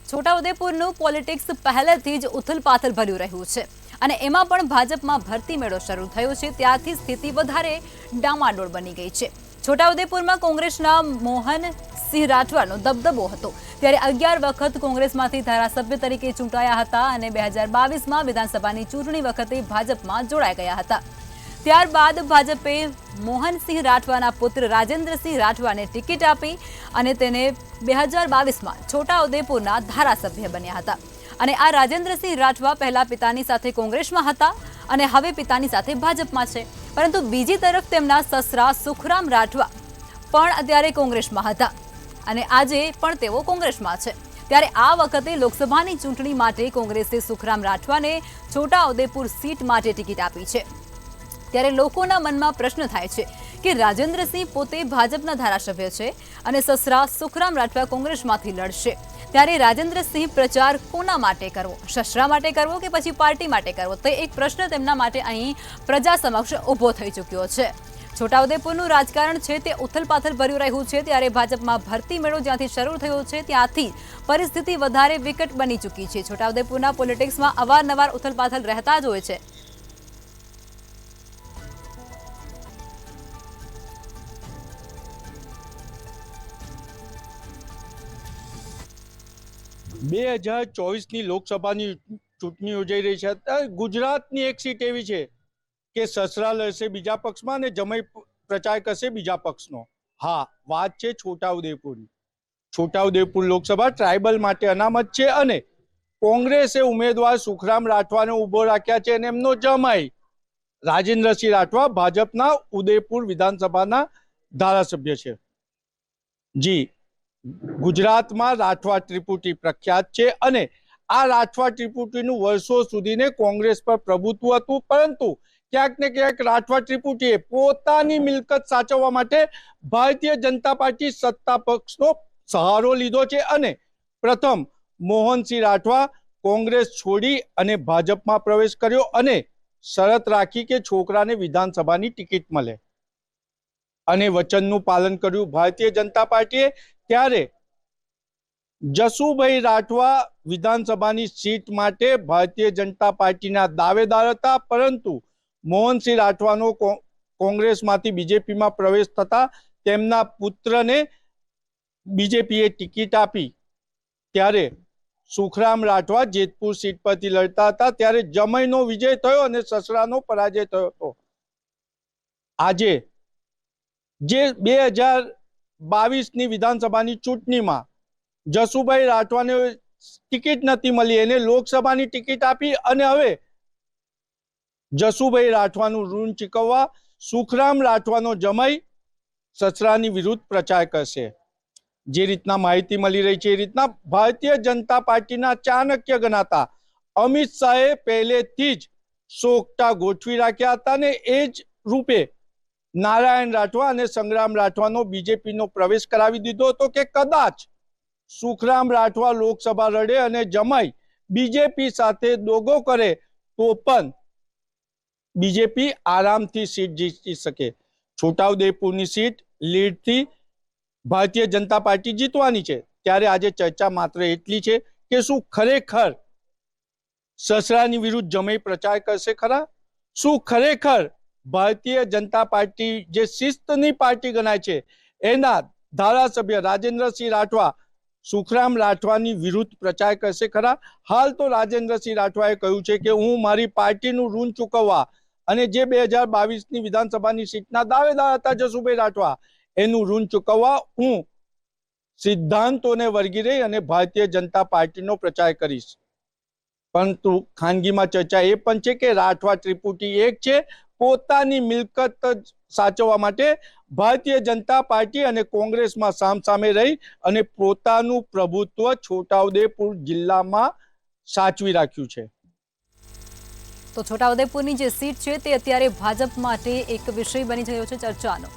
છોટાઉદેપુરનું politics પહેલેથી જ ઉથલપાથલ ભર્યું રહ્યું છે અને એમાં પણ ભાજપમાં ભરતી મેળો શરૂ થયો છે ત્યારથી સ્થિતિ વધારે ડામાડોળ બની ગઈ છે। છોટાઉદેપુરમાં કોંગ્રેસના મોહનસિંહ રાઠવાનો દબદબો હતો ત્યારે 11 વખત કોંગ્રેસમાંથી ધારાસભ્ય તરીકે ચૂંટાયા હતા અને 2022માં વિધાનસભાની ચૂંટણી વખતે ભાજપમાં જોડાઈ ગયા હતા। ત્યારબાદ ભાજપે મોહનસિંહ રાઠવાના પુત્ર રાજેન્દ્રસિંહ રાઠવાને ટિકિટ આપી અને તેને 2022માં છોટાઉદેપુરના ધારાસભ્ય બન્યા હતા અને આ રાજેન્દ્રસિંહ રાઠવા પહેલા પિતાની સાથે કોંગ્રેસમાં હતા અને હવે પિતાની સાથે ભાજપમાં છે, પરંતુ બીજી તરફ તેમના સસરા સુખરામ રાઠવા પણ અત્યારે કોંગ્રેસમાં હતા અને આજે પણ તેઓ કોંગ્રેસમાં છે। ત્યારે આ વખતે લોકસભાની ચૂંટણી માટે કોંગ્રેસે સુખરામ રાઠવાને છોટાઉદેપુર સીટ માટે ટિકિટ આપી છે। ત્યારે લોકોના મનમાં પ્રશ્ન થાય છે કે રાજેન્દ્રસિંહ પોતે ભાજપના ધારાસભ્ય છે અને સસરા સુખરામ રાઠવા કોંગ્રેસમાંથી લડશે, ત્યારે રાજેન્દ્રસિંહ પ્રચાર કોના માટે કરવો, સસરા માટે કરવો કે પછી પાર્ટી માટે કરવો, તે એક પ્રશ્ન તેમના માટે અહીં પ્રજા સમક્ષ ઊભો થઈ ચૂક્યો છે। છોટાઉદેપુરનું રાજકારણ છે તે ઉથલપાથલ ભર્યું રહ્યું છે ત્યારે ભાજપમાં ભરતી મેળો જ્યાંથી શરૂ થયો છે ત્યાંથી પરિસ્થિતિ વધારે વિકટ બની ચૂકી છે। છોટાઉદેપુરના પોલિટિક્સમાં અવારનવાર ઉથલપાથલ રહેતા જ હોય છે। બે 2024ની લોકસભાની ચૂંટણી યોજાઈ રહી છે। અત્યારે ગુજરાતની એક સીટ એવી છે કે સસરા લડશે બીજા પક્ષમાં અને જમાઈ પ્રચાર કરશે બીજા પક્ષનો। હા, વાત છે છોટાઉદેપુરની। છોટાઉદેપુર લોકસભા ટ્રાઇબલ માટે અનામત છે અને કોંગ્રેસે ઉમેદવાર સુખરામ રાઠવાને ઊભો રાખ્યા છે અને એમનો જમાઈ રાજેન્દ્રસિંહ રાઠવા ભાજપના ઉદયપુર વિધાનસભાના ધારાસભ્ય છે। જી, ગુજરાતમાં રાઠવા ત્રિપુટી પ્રખ્યાત છે અને આ રાઠવા ત્રિપુટીનું વર્ષો સુધીને કોંગ્રેસ પર પ્રભુત્વ હતું, પરંતુ ક્યાંક ને ક્યાંક રાઠવા ત્રિપુટીએ પોતાની મિલકત સાચવવા માટે ભારતીય જનતા પાર્ટી સત્તા પક્ષનો સહારો લીધો છે અને પ્રથમ મોહનસિંહ રાઠવા કોંગ્રેસ છોડી અને ભાજપમાં પ્રવેશ કર્યો અને શરત રાખી કે છોકરાને વિધાનસભાની ટિકિટ મળે અને વચનનું પાલન કર્યું ભારતીય જનતા પાર્ટીએ। ત્યારે જસુભાઈ રાઠવા વિધાનસભાની સીટ માટે ભારતીય જનતા પાર્ટીના દાવેદાર હતા, પરંતુ મોહનસિંહ રાઠવાનો કોંગ્રેસમાંથી બીજેપીમાં પ્રવેશ થતા તેમના પુત્રને બીજેપીએ ટિકિટ આપી। ત્યારે સુખરામ રાઠવા જેતપુર સીટ પરથી લડતા હતા ત્યારે જમાઈનો વિજય થયો અને સસરાનો પરાજય થયો હતો। આજે જે 2022ની વિધાનસભાની ચૂંટણીમાં જસુભાઈ રાઠવાને ટિકિટ નથી મળી, એને લોકસભાની ટિકિટ આપી અને હવે જસુભાઈ રાઠવાનું ઋણ ચૂકવવા સુખરામ રાઠવાનો જમાઈ સસરાની વિરુદ્ધ પ્રચાર કરશે। જે રીતના માહિતી મળી રહી છે એ રીતના ભારતીય જનતા પાર્ટીના ચાણક્ય ગણાતા અમિત શાહે પહેલેથી જ સોગટા ગોઠવી રાખ્યા હતા અને એ જ રૂપે નારાયણ રાઠવા અને સંગ્રામ રાઠવાનો બીજેપીનો પ્રવેશ કરાવી દીધો હતો કે કદાચ સુખરામ રાઠવા લોકસભા લડે અને જમાઈ બીજેપી સાથે દોગો કરે તો પણ બીજેપી આરામથી સીટ જીતી શકે। છોટાઉદેપુરની સીટ લીડથી ભારતીય જનતા પાર્ટી જીતવાની છે। ત્યારે આજે ચર્ચા માત્ર એટલી છે કે શું ખરેખર સસરાની વિરુદ્ધ જમાઈ પ્રચાર કરશે ખરા? શું ખરેખર ભારતીય જનતા પાર્ટી જે શિસ્તની પાર્ટી ગણાય છે એના ધારાસભ્ય રાજેન્દ્રસિંહ રાઠવા સુખરામ રાઠવાની વિરુદ્ધ પ્રચાર કરશે ખરા? હાલ તો રાજેન્દ્રસિંહ રાઠવાએ કહ્યું છે કે હું મારી પાર્ટીનું ઋણ ચૂકવવા અને જે 2022ની વિધાનસભાની સીટના દાવેદાર હતા જસુભાઈ રાઠવા એનું ઋણ ચૂકવવા હું સિદ્ધાંતોને વળગી રહી અને ભારતીય જનતા પાર્ટીનો પ્રચાર કરીશ। પરંતુ ખાનગીમાં ચર્ચા એ પણ છે કે રાઠવા ત્રિપુટી એક છે, પોતાની મિલકત સાચવવા માટે ભારતીય જનતા પાર્ટી અને કોંગ્રેસમાં સામસામે રહી અને પોતાનું પ્રભુત્વ છોટાઉદેપુર જિલ્લામાં સાચવી રાખ્યું છે। તો છોટાઉદેપુરની જે સીટ છે તે અત્યારે ભાજપ માટે એક વિષય બની ગયો છે ચર્ચાનો।